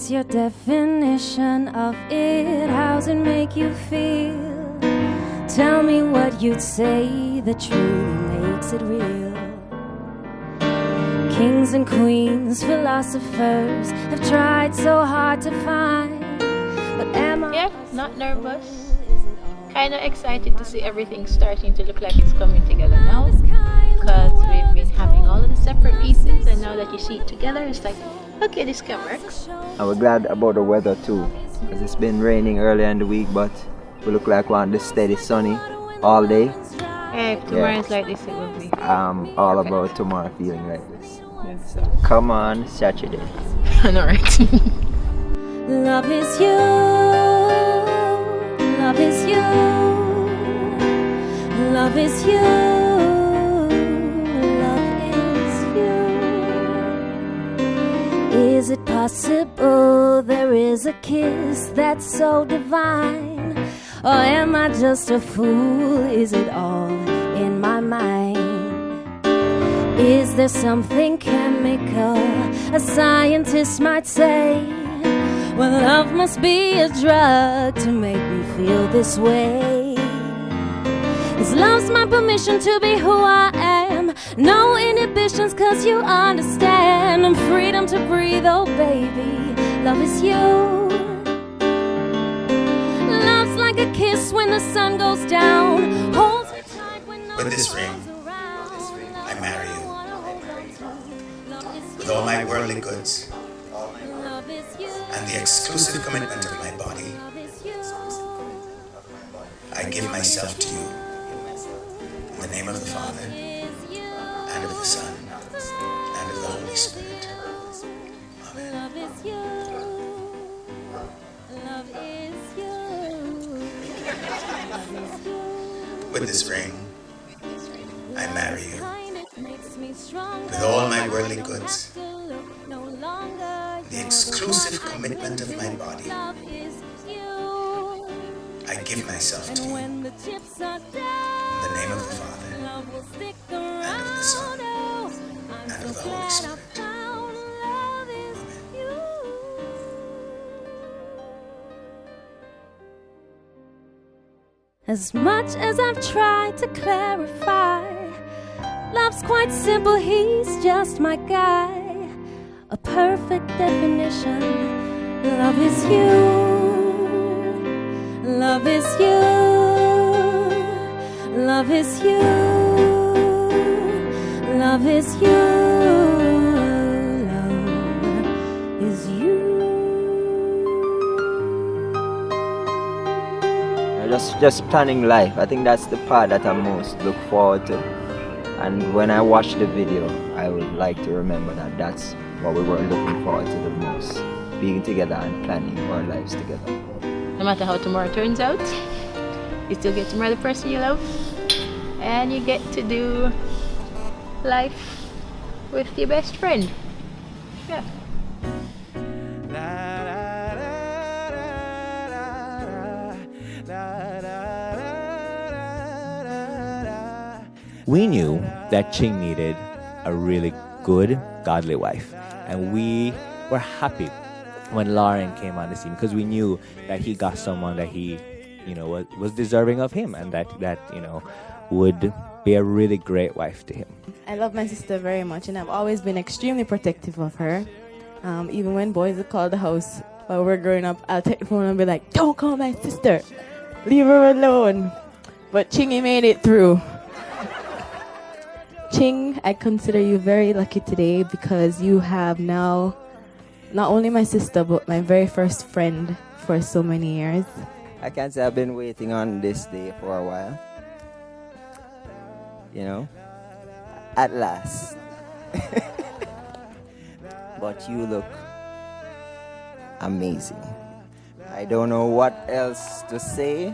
What's your definition of it? How's it make you feel? Tell me what you'd say that truly makes it real. Kings and queens, philosophers have tried so hard to find. But am I? Yeah, not nervous. Kind of excited to see everything starting to look like it's coming together now. Because we've been having all of the separate pieces, and now that you see it together, it's like, okay, this can work. And we're glad about the weather too, because it's been raining earlier in the week, but we look like we're on this steady sunny all day. Yeah, if tomorrow is like this, it will be. I'm all about tomorrow feeling like this. Yes, so. Come on, Saturday. I know, right? Love is you, love is you, love is you, love is you. Is it possible there is a kiss that's so divine? Or am I just a fool? Is it all in my mind? Is there something chemical a scientist might say? Well, love must be a drug to make me feel this way. 'Cause love's my permission to be who I am. No inhibitions, 'cause you understand. And freedom to breathe, oh baby. Love is you. Love's like a kiss when the sun goes down. Holds me tight when no With this ring, I marry you. With all my worldly goods and the exclusive commitment of my body, I give myself to you. In the name of the Father, and of the Son, and of the Holy Spirit. Amen. Love is you. Love is you. With this ring, I marry you. With all my worldly goods, the exclusive commitment of my body, I give myself to you. In the name of the Father, and of the Son, and of the Holy Spirit. Amen. As much as I've tried to clarify, love's quite simple, he's just my guy. A perfect definition. Love is you. Love is you. Love is you. Love is you. Love is you. Just planning life. I think that's the part that I most look forward to. And when I watch the video, I would like to remember that that's what we were looking forward to the most. Being together and planning our lives together. No matter how tomorrow turns out, you still get to marry the person you love. And you get to do life with your best friend. Yeah. We knew that Ching needed a really good, godly wife. And we were happy when Loren came on the scene because we knew that he got someone that he, was deserving of him and that would be a really great wife to him. I love my sister very much, and I've always been extremely protective of her. Even when boys would call the house while we're growing up, I'll take the phone and be like, "Don't call my sister. Leave her alone." But Chingy made it through. Ching, I consider you very lucky today because you have now not only my sister but my very first friend for so many years. I can't say I've been waiting on this day for a while. At last. But you look amazing. I don't know what else to say.